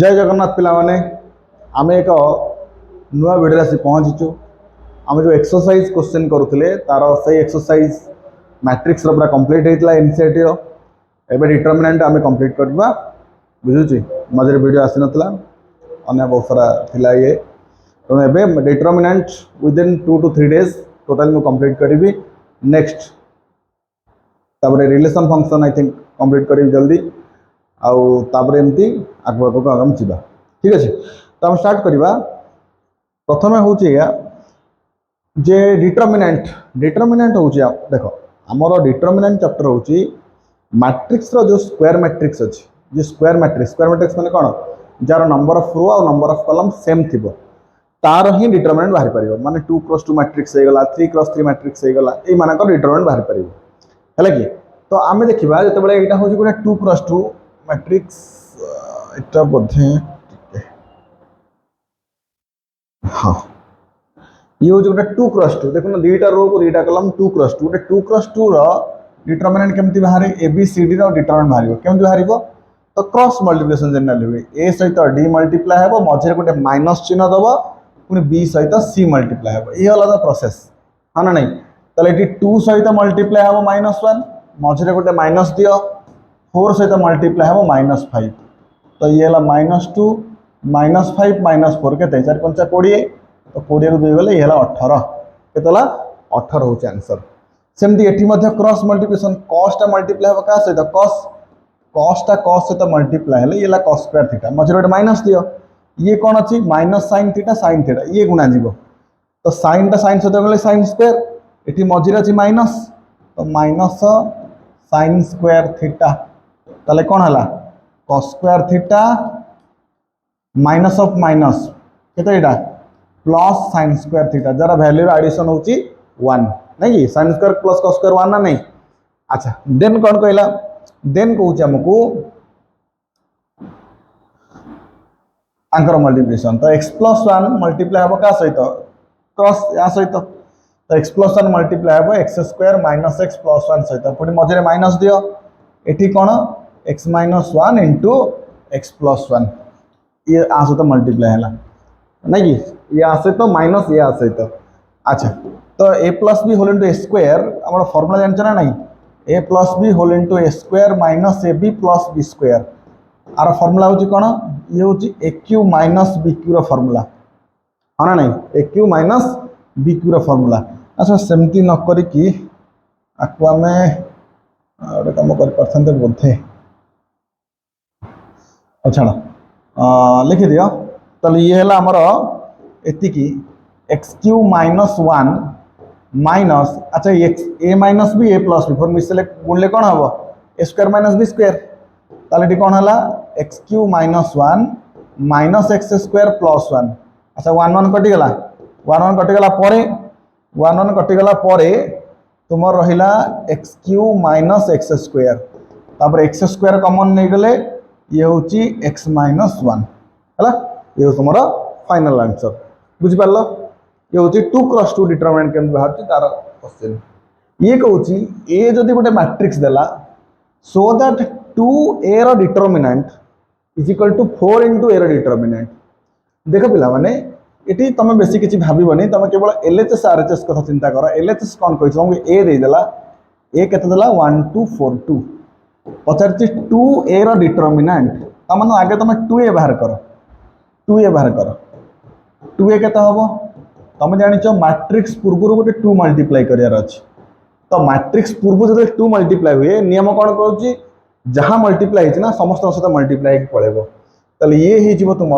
जय जगन्नाथ पिला माने आम एक नुआ वीडियो आसी पहुँचीचु। आम जो एक्सरसाइज क्वेश्चन करुले तार से एक्सरसाइज मैट्रिक्स पूरा कंप्लीट होता एनसीईआरटी एवं डिटरमिनेंट आम कंप्लीट करवा बुझुची मझे वीडियो आसी नाला अन्य बहुत सारा थिला ये तेणु determinant within 2 to 3 days total मुझे कंप्लीट करी। नेक्स्ट तापर relation function I think complete करी जल्दी आउे एमती आगू आगू आगाम जा ठीक अच्छे। तो हम स्टार्ट करवा प्रथम हूँ जे डिटरमिनेंट हूँ देख आमर डिटरमिनेंट चैप्टर हूँ मैट्रिक्स जो स्क्वायर मैट्रिक्स अच्छी जो स्क्वायर मैट्रिक्स माने कौन जार नंबर ऑफ रो और नंबर ऑफ कॉलम सेम थी तार ही डिटरमिनेंट बाहर पार माने 2x2 मैट्रिक्स हो गला 3x3 मैट्रिक्स हो गला ये मानक डिटरमिनेंट बाहर पार है कि। तो आम देखा जो यहाँ हूँ गोटे 2x2 मैट्रिक्स इटा बोधे हाँ ये हूँ गोटे 2x2 देखो दुईटा रो को दुईटा कलम 2x2 गोटे 2x2 डिटरमिनेंट केमती बाहर ABCD डिटरमिनेंट बाहर केमती बाहर तो क्रॉस मल्टिप्लिकेशन जनरल हुए ए सहित डी मल्टीप्लाई हे मझे गोटे माइनस चिन्ह दब पुणी बी सहित सी मल्टीप्लाई हे ये अलग प्रोसेस हाँ ना नहीं ताले 2 सहित मल्टीप्लाई हे -1 मझे गोटे माइनस दियो 4 सहित मल्टीप्लाई हे -5 तो ये है -2 -5 -4 के 4 5 20 तो 20 रु 2 गले ये 18 के 18 हूँ आंसर। सेमती एटी क्रॉस मल्टिप्लिकेशन कॉस मल्टीप्लाई हे क्या सहित कॉस सहित मल्टीप्लाई है ये कॉस स्क्वायर थीटा मझे गोटे माइनस दियो ये कौन अच्छी माइनस साइन थीटा ये गुणा जीव तो साइन सहित गले साइन स्क्वायर ये मझे अच्छी माइनस तो माइनस साइन स्क्वायर थीटा ताले कौन है cos square theta minus of minus केते एटा प्लस साइन स्क्वायर थीटा जार वैल्यू एडिशन होची 1 नहीं कि sine square plus cos square 1 ना नहीं। अच्छा देन कौन कहला देन कहूँ आमको आंकर मल्टीप्लिकेशन तो x+1 मल्टीप्लाई हम क्या सहित क्रॉस या सहित तो x+1 मल्टीप्लाई हम x² - x +1 सहित पुणी मझे माइनस दियो एटी कौन x - 1 इंटू x+1 ये आ सहित मल्टीप्लाई है नहीं कि ये आ सहित माइनस ये आ सहित। अच्छा तो a+ b whole into a square आम फर्मुला जानते ना नहीं a+ b whole into a square minus ab plus b square आर फर्मुला हूँ कौन ये हूँ aq माइनस bq फर्मुला हाँ ना नहीं aq माइनस bq फर्मुला। अच्छा सेमती न करिकी आपको आम गोटे कम कर बोधे छाड़ लिखि दियो तो ये है आमर एतिकी x³ - 1 माइनस अच्छा a minus b a+ b four मिसले गुणले कौन हम a square minus b square ताले कौन है x³ - 1 minus x square plus 1 अच्छा 1 1 कटिगला 1 1 कटिगला 1 1 कटिगला तुम रहा x³ - x स्क्वायर तापर x स्क्वायर कमन नहीं गले ये हूँ x - 1 है ये तुम फाइनल आंसर बुझिपार ये हूँ 2x2 डिटरमिनेंट केमती बाहर तार क्वेश्चन ये कहूँ ए जदि गोटे मैट्रिक्स देला so that 2a row determinant is equal to 4 into a row determinant देख पिला माने इटी तुम बेसी किसी भाबनी तुम केवल LHS RHS कथा चिंता कर LHS कौन कही तुमको a देदेला a केते देला 1 2 4 2 पचार 2a रो डिटरमिनेंट तमन आगे तुम 2a बाहर कर 2a केते हबो तुम जानिच मैट्रिक्स पूर्व गोटे 2 मल्टीप्लाई करार अच्छी तो मैट्रिक्स पूर्व जो 2 मल्टीप्लाई हुए नियम कौन कहूँ जहाँ मल्टीप्लाई होना समस्त सहित मल्टीप्लाई पड़ेगा तो ये हो तुम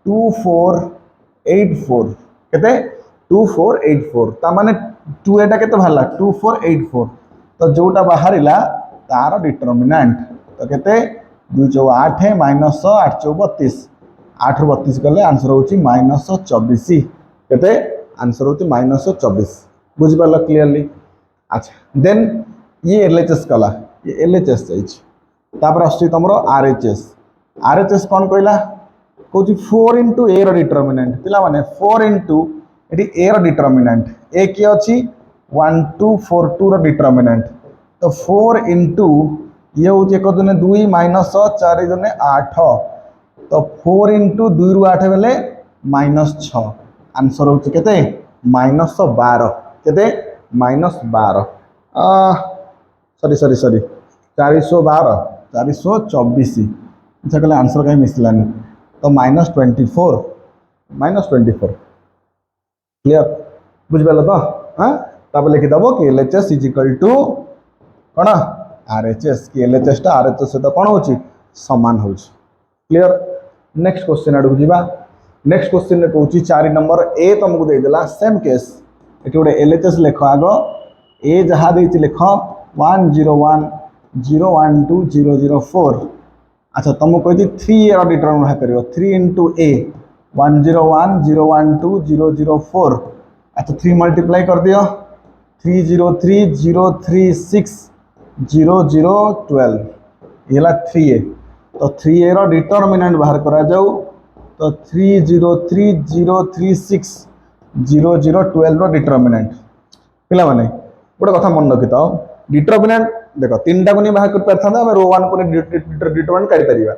2484 केते 2484 ताने 2a टा केते बाहरला 2484 तो जोटा बाहर तार डिटरमिनेंट तो केते 2 8 माइनस 8 32 8 रु 32 गले आंसर हूँ -24 केते आंसर हूँ -24 बुझिपार क्लीयरली। अच्छा देन ये LHS कला ये LHS चाहिए तुम RHS कौन कहला कौन 4 इंटू a रो डिटरमिनेंट पिला माने 4 इंटू ये a रो डिटरमिनेंट a किए अच्छी 1 2 4 2 रो डिटरमिनेंट तो 4 इंटू ये हूँ 1 2 2 माइनस 4 2 8 तो 4 इंटू 2 रु 8 बेले -6 आंसर होची केते -12 केते -12 सॉरी सॉरी सॉरी 412 424 अच्छा कहले आंसर कहीं मिसलानी तो -24 क्लियर बुझिपाल तो हाँ तब लिखिदेव कि LHS इज इक्वल टू कौन RHS कि LHS टा RHS सहित कौन हो समान हो क्लियर नेक्स्ट क्वेश्चन आड़ को नेक्स्ट क्वेश्चन कहूँ 4 नंबर ए तुमको देदेला सेम केस ये गोटे LHS लिख आग ए जहाँ देती लिख 101012004 अच्छा तुमको कही 3 ए डिटरमिनेंट बाहर कर 3 इंटू ए 101012004 अच्छा 3 मल्टीप्लाई कर दियो 303,036,0012 ये 3a तो 3a रो डिटरमिनेंट बाहर करा जाऊ तो 303,036,0012 रो डिटरमिनेंट पिला माने गोटे कथा मन रखि था डिटरमिनेंट देखो 3टा को नहीं बाहर कर पारथा हम रो 1 को डिटरमिनेंट काढी परिबा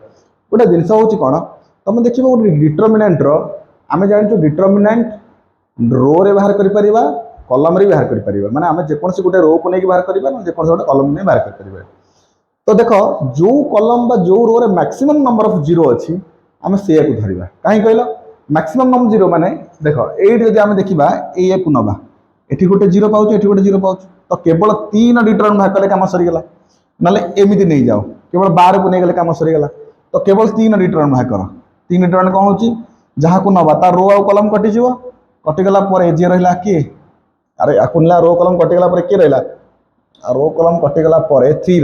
गोटे जिंस होची कोन तुम देखिबो गोटे डिटरमिनेंट रो आमे जानछु डिटरमिनेंट रो रे बाहर करि परिबा कॉलम रे बाहर करि परिबा माने आमे जे कोनसी गोटे रो को नै बाहर करिबा जे कोनसी गोटे कॉलम नै बाहर करि परिबा तो देखो जो कॉलम बा जो रो रे मैक्सिमम नंबर ऑफ जीरो अछि आमे सेया को धरिबा काहे कहलो मैक्सिमम नंबर जीरो माने देखो एट जदि आमे देखिबा ए को नबा एठी गोटे जीरो पाउछ एठी गोटे जीरो पाउछ तो केवल 3 डिटरमिनेंट बाहर कले काम सरी गेला नाले एमिति नै जाओ केवल 12 को नै गेले काम सरी गेला तो केवल 3 डिटरमिनेंट बाहर करो 3 डिटरमिनेंट कोन होची जहा को नबा ता रो आ कॉलम कटि जीवो कटि गला परे जे रहिला की अरे आकुनला रो कॉलम कटि गला परे के रहिला रो कॉलम कटि गला परे 3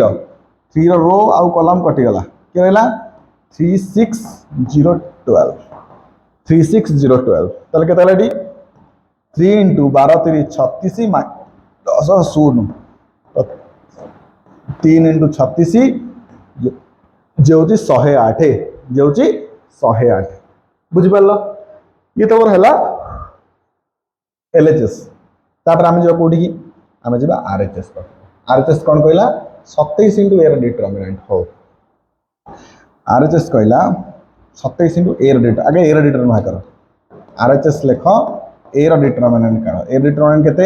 रो आ कॉलम कटि गला के रहिला 36012 ताले केते रेडी 3 इंटू 12 3 36 10 0 तो 3 इंटू 36 जे होची 108 जे होची 108 बुझि परलो ये तमर हला LHS तापर आमे जो कोठी की आमे जेबा RHS पर RHS कोन कहला 27 इंटू ए डिटरमिनेंट हो RHS कहला 27 इंटू ए डिटर आगे ए डिटरमिनेंट बाहर करो RHS लिख ए डिटरमिनेंट काढ ए डिटरमिनेंट केते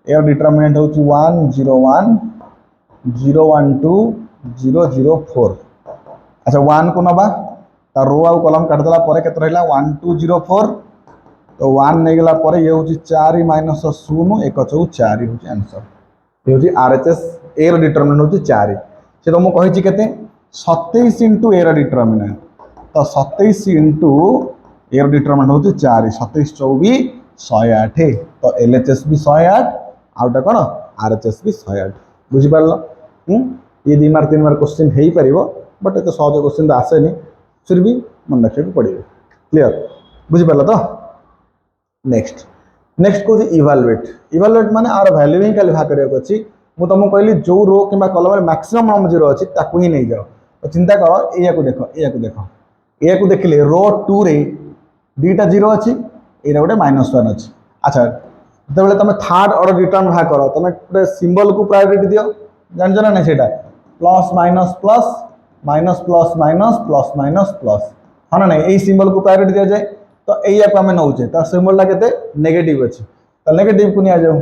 ए डिटरमिनेंट होची 101,012,004 अच्छा 1 को नबा ता रो आ कॉलम काट देला परे केते रहला 1204 तो 1 नै गेला परे ये होची 4 माइनस 0 1 4 होची आंसर ये होची RHS ए डिटरमिनेंट होची 4 से तो मु कहि केते 27 इंटू ए डिटरमिनेंट तो 27 इंटू ए डिटरमिनेंट होची 4 27 24 108 तो LHS भी 108 आउटा कोन RHS भी 108 बुझि परलो ये 2 मार्क 3 मार्क क्वेश्चन हेई परिबो बट एतो सहज क्वेश्चन तो आसेनी फिर भी मन रखे पड़िबो क्लियर बुझि परलो तो नेक्स्ट को इवालुएट माने आर वैल्यू ही खाली भाग करियो अछि मु तुमको कहली जो रो किबा कॉलम रे मैक्सिमम नंबर जीरो अछि ताकू ही नहीं जाओ तो चिंता करो एया को देखो देखले रो 2 रे दुईटा जीरो अछि एरा गोटे -1 अछि अच्छा जब तुम थर्ड ऑर्डर रिटर्न भाग करो तुम गोटे सिंबल को प्रायोरिटी दियो जानजो ना सेटा plus minus plus minus plus minus plus minus plus हाँ ना नहीं सिंबल को प्रायोरिटी दिया जाए तो यही को आम नौचे तो सिंबल के नेगेटिव अच्छी तो नेगेटिव को नहीं जाऊ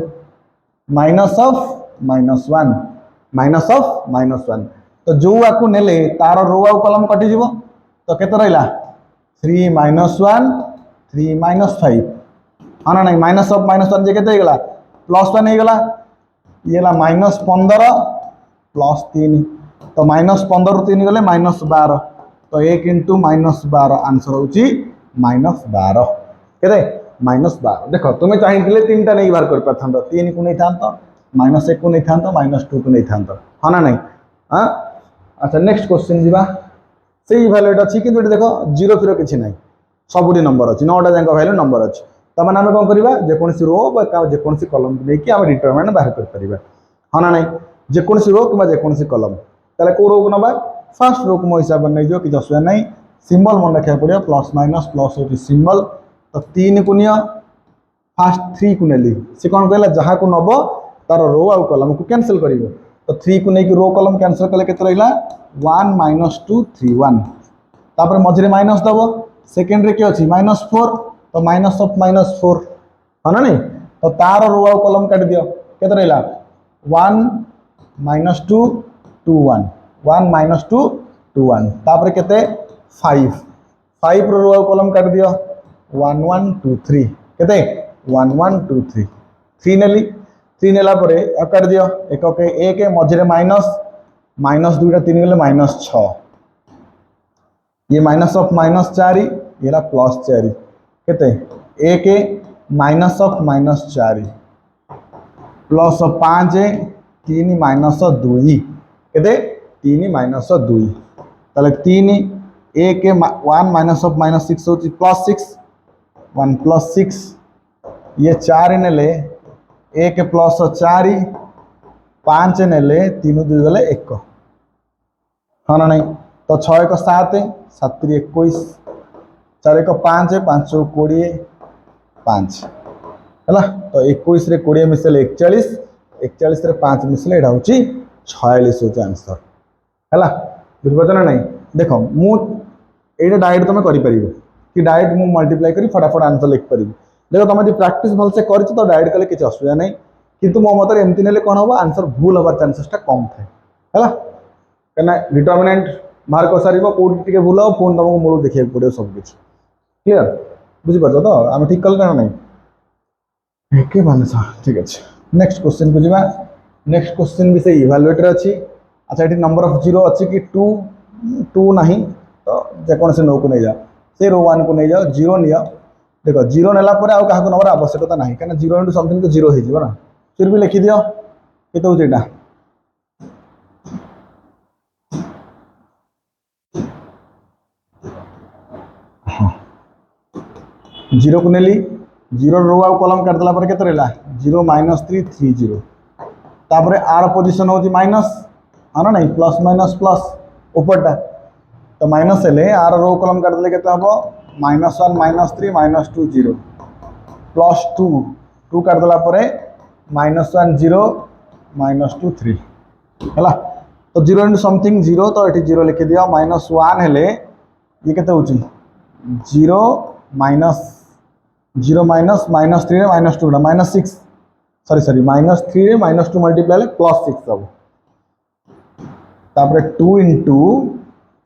माइनस ऑफ -1 तो जो आपको नेले तार रो आ कॉलम कटि जीवो तो केते रहिला 3 - 1 3 - 5 हाँ ना नहीं माइनस ऑफ -1 जे केते गला +1 हे गला ये ला -15 +3 तो -15 रु 3 गले -12 तो 1 इंटू -12 आंसर होची -12 केते -12 देखो तुम्हें चाहिए 3टा नहीं बाहर कर पाथंत 3 को नहीं थांत -1 को नहीं थांत -2 को नहीं थांत हाँ ना नहीं हाँ अच्छा नेक्स्ट क्वेश्चन जीवा से वैल्यूट अच्छी कि देखो 0 फिर किसी ना सबुरी नंबर अच्छी 9टा जाक वैल्यू नंबर अच्छी तब आम कौन करवा जेकोसी रो जेकोसी कलम लेकिन आम डिटरमिनेंट बाहर कर हाँ ना नहीं जेकोसी रो कि जेकोसी कलम ताले को रो को नबा फर्स्ट रो को मो हिसाब नहीं जो कि असुविधा नहीं सिंबल मन रखा पड़े प्लस माइनस प्लस हो सिंबल तो 3 को नियो फास्ट 3 को नेली से कौन कहला जहाँ को नब तार रो आ कलम को कैंसिल कर तो 3 को नहीं रो कलम कैंसिल कले केते रहिला 1 - 2 3 1 तापर मझे माइनस दब सेकेंड रे किए अच्छी -4 तो माइनस ऑफ -4 हाँ ना नहीं तो तार रो आउ कलम काट दियो केते रहला 1 -2 2 1 1 -2 2 1 तापर केते 5 5 रो आउ कलम काट दियो 1 1 2 3 केते 1 1 2 3 3 नेली 3 नेला परे काट दियो एक के एक मझे माइनस माइनस 2 3 गले -6 ये माइनस ऑफ -4 ये +4 केते एक माइनस ऑफ -4 प्लस 5 3 -2 केते 3 -2 ताले 3 एक 1 माइनस ऑफ -6 होची +6 1 +6 ये 4 नेले एक +4 5 नेले 3 2 गले 1 हाँ ना नहीं तो 6 1 7 7 3 21 4 1 5 5 20 5 है तो 21 रे 20 मिसले 41 41 रे 5 मिसले एटा होची 46 होची आंसर है बुझ ना नहीं देखो मु एटा डायरेक्ट तुम करि परिबो कि डायरेक्ट मु मल्टीप्लाई करी फटाफट आंसर लिख परिबो देखो तुम यदि प्रैक्टिस भल से करछ तो डायरेक्ट कले किछ असुविधा नहीं किंतु मो मत एमती नेले कोन हो आंसर भूल हबार चांसेसटा कम थाए है कहना डिटरमिनेंट मार्क कर सार कौटी टे भूल फोन तुमको मूल देखा पड़ो सब किसी क्लीयर बुझीपार तो आम ठीक कल ना नहीं के मान ठीक अच्छे नेक्स्ट क्वेश्चन को जीवा नेक्स्ट क्वेश्चन भी से इवालुएटर अच्छी अच्छा ये नंबर ऑफ जीरो अच्छी कि 2 2 नहीं तो जेकोसी नो को नहीं जाओ से रो 1 को नहीं जाओ जीरो नि देखो जीरो नेला आउ क्या नंबर आवश्यकता ना कहीं जीरो इंटू समथिंग तो जीरो हो फिर भी लिखी दियो केते होची एटा जीरो को नेली जीरो रो आउ कलम काट देला पर केते रहला 0 -3 3 0 तापर आर पोजीशन होची माइनस हाँ ना नहीं प्लस माइनस प्लस ऊपरटा तो माइनस हेले आर रो कलम काट देले केते हबो -1 -3 -2 0 +2 2 काट देला पर -1 0 -2 3 हैला तो 0 इंटू समथिंग 0 तो ये 0 लिखि दिया -1 हेले ये केते होची 0 माइनस 0 माइनस -3 रे -2 -6 सॉरी सॉरी -3 रे -2 मल्टीप्लाई +6 सब तापर 2 इंटू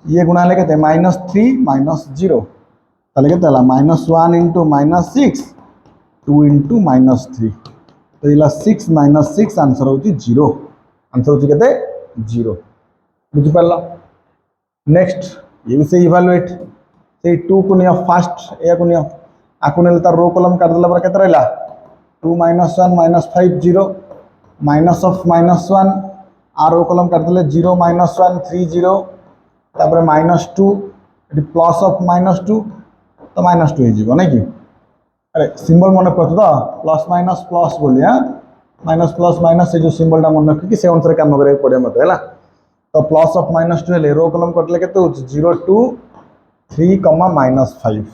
ये गुणा ले केते -3 -0 ताले केते हला -1 इंटू -6 2 इंटू -3 तो इला 6 -6 आंसर होची 0 आंसर होची केते 0 बुझी पारला नेक्स्ट ये भी से इवैल्यूएट से 2 को नियो फास्ट या को नियो आकु नेले तार रो कलम काट देला पर केते रहला 2 -1 -5 0 माइनस ऑफ -1 आर रो कलम काट देले 0 -1 3 0 तापर -2 एटी प्लस ऑफ -2 तो -2 हे जीवो नै कि अरे सिंबल मन पड़तो तो प्लस माइनस प्लस बोली हां माइनस प्लस माइनस से जो सिंबल टा मन रखी कि से अनुसार काम करे पड़े मते हैला तो प्लस ऑफ -2 हेले रो कलम कटले केते हो 0 2 3 -5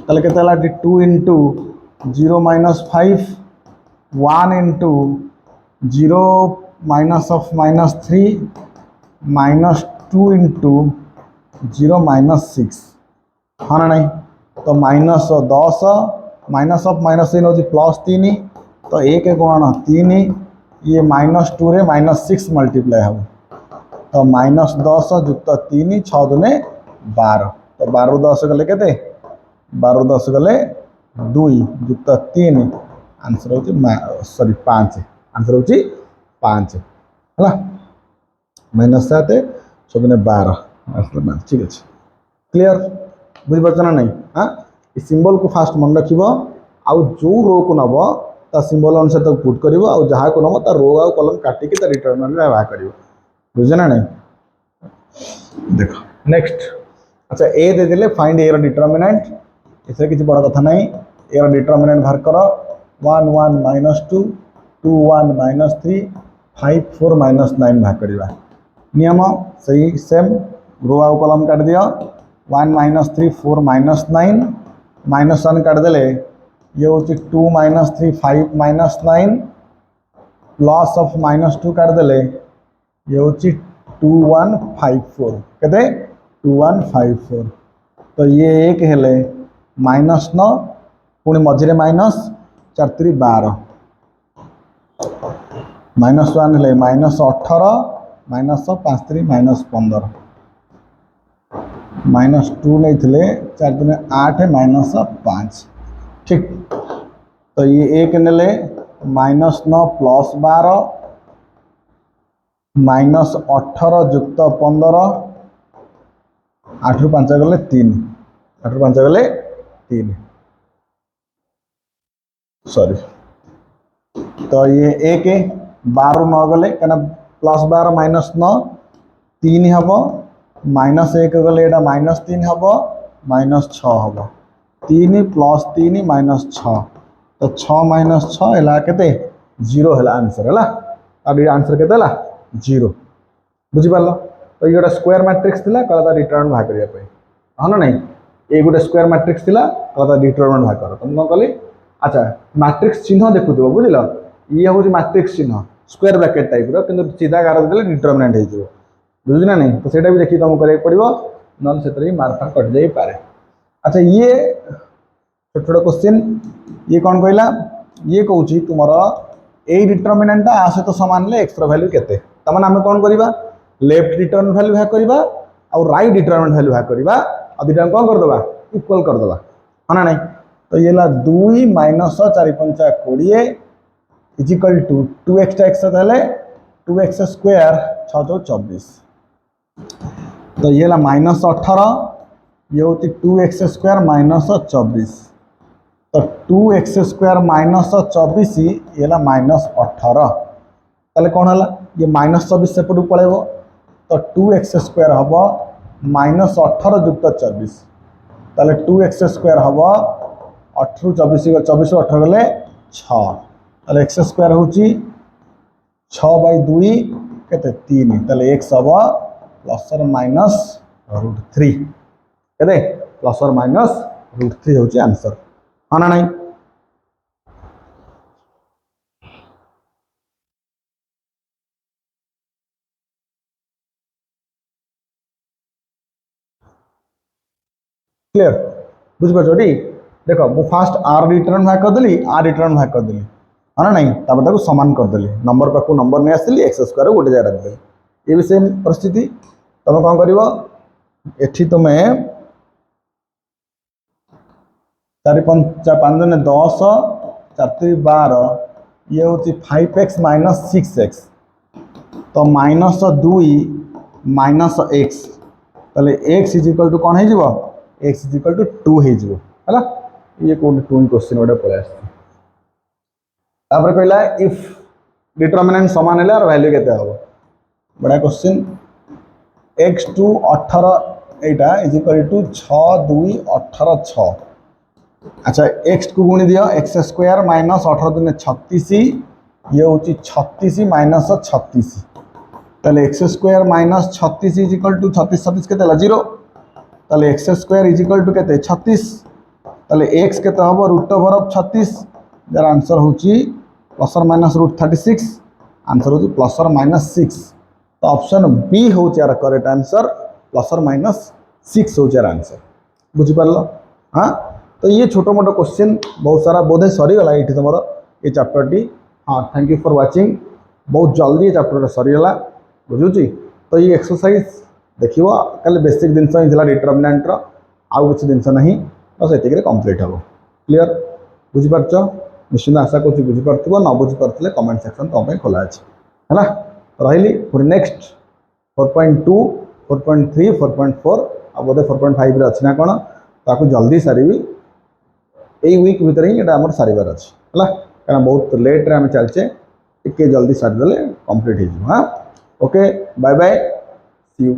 ताले केते हला 2 into 0 -5 1 into 0 minus of -3 -2 into 0 -6 हाँ ना नहीं तो -10 माइनस ऑफ -3 हो +3 तो 1 गुणन 3 ये -2 रे -6 मल्टीप्लाई हम तो -10 युक्त 3 6 दुने 12 तो 12 10 गले केते 12 10 गले 2 युक्त 3 आंसर हो सॉरी 5 आंसर हो 5 है -7 सब 12 आंसर ठीक अच्छे क्लियर बुझीपार ना नहीं हाँ ये सिंबल को फास्ट मन रख आउ जो रो को नब ता सिंबल अनुसार तक पुट कर जहाँ को नब ता रो आउ कलम काटिकी ता डिटरमिनेंट में व्यवहार कर बुझे ना नहीं देख नेक्स्ट अच्छा ए दे देले फाइंड ए डिटरमिनेंट इसे किसी बड़ा कथा नहीं ए डिटरमिनेंट बाहर कर 1 1 -2 2 1 -3 5 4 -9 बाहर करवा नियम सही सेम रो आउ कलम काट दिया 1 -3 4 -9 -1 काट देले ये हूँ 2 -3 5 -9 प्लस ऑफ -2 काट देले ये हूँ 2 1 5 4 कहते 2 1 5 4 तो ये एक हेले -9 पुणी मझे माइनस 4 3 12 -1 हेले -18 -5 3 -15 -2 नहीं थे 4 3 8 -5 ठीक। तो ये एक नेले -9 + 12 -18 + 15 8 ରୁ 5 गले 3 8 ରୁ 5 गले 3 सॉरी। तो ये एक 12 9 गले क्या +12 -9 3 हम -1 गले यहाँ -3 हम -6 हम 3 + 3 -6 तो 6 - 6 है के 0 है आंसर है अब आंसर के 0 बुझिपार। तो ये गोटे स्क्वायर मैट्रिक्स थी कहला डिटरमिनेंट बाहर करने हाँ ना नहीं ये गोटे स्क्वायर मैट्रिक्स थी कहला डिटरमिनेंट बाहर कर तुम कौन कली अच्छा मैट्रिक्स चिन्ह देखुव बुझल ये हूँ मैट्रिक्स चिन्ह स्क्वायर ब्रैकेट टाइप रो सीधा गार देते डिटरमिनेंट हो बुझुच ना नहीं तो सेटा भी देखिए तुमको करा पड़ो ना से मार्क फार्क कट जाई पारे। अच्छा ये छोट छोट क्वेश्चन ये कौन कहला ये कौन तुम यही डिटरमिनेंट आ सहित सामान एक्स वैल्यू केते तमाने आम कौन करवा लेफ्ट डिटरमिनेंट वैल्यू भाग करवा और राइट डिटरमिनेंट वैल्यू भाग करवा और दुटा कौन करदे इक्वल करदे हाँ ना नहीं। तो ये 2 - 4 5 20 is equal to 2x x 2x square 6 × 24 तो ये -18 ये हूँ 2x स्क्वायर -24 तो 2x स्क्वायर -24 ये -18 ताले कौन है ये -24 सेपटू पड़ेब तो 2x स्क्वायर हम -18 + 24 ताले 2x स्क्वायर हम 18 24 24 18 गले 6 ताले x स्क्वायर हूँ 6/2 के 3 ताले x हम ±√3 के ±√3 हूँ आंसर हाँ ना नहीं। क्लियर बुझिपार देख मु फास्ट आर रिटर्न भाग करदेली आर रिटर्न भाग करदेली हाँ ना नहीं तापर सामान करदेली नंबर पाक नंबर नहीं आसली एक्स स्क्वायर गोटे जगह रखदेली ये भी सेम परिस्थिति तुम कौन कर एठी तुम्हें 4 5 10 4 3 12 ये हूँ 5x - 6x तो -2 - x ताले x = कौन हो x = 2 है ये कौन 2 क्वेश्चन गोटे पलि कहला इफ डिटरमिनेंट सामान है और वैल्यू केते हम बड़ा क्वेश्चन x2 18 एटा = 6 2 18 6 अच्छा x को गुणी दियो x स्क्वायर -18 × 36 ये हूँ 36 - 36 ताले x स्क्वायर -36 = 36 36 के 0 ताले x स्क्वायर = के 36 ताले x के हम √36 जार आंसर हूँ ±√36 आंसर हूँ ±6 तो ऑप्शन बी हूँ यार करेक्ट आंसर ±6 हूँ यार आंसर बुझिपार हाँ। तो ये छोटो मोटो क्वेश्चन बहुत सारा बोधे सरीगला ये तुम ये चैप्टर टी हाँ थैंक यू फॉर वाचिंग बहुत जल्दी ये चैप्टर सरीगला बुझुची। तो ये एक्सरसाइज देखिए कल बेसिक जिनस ही डिटरमिनेंट आउ किसी जिनस ना बस ये कंप्लीट हम क्लीयर बुझिपारच निश्चित आशा कर बुझीपार न बुझीपारे कमेंट सेक्शन तुम खोला अच्छे है रही पुणी नेक्स्ट 4.2 4.3 4.4 आ बोधे 4.5 अच्छी ना कौन ताकू जल्दी सारी यही वीक भितर ही आम सारार अच्छे है कहीं बहुत लेट्रे आम चलचे टे जल्दी सारीदे कंप्लीट हो हाँ okay bye bye see you.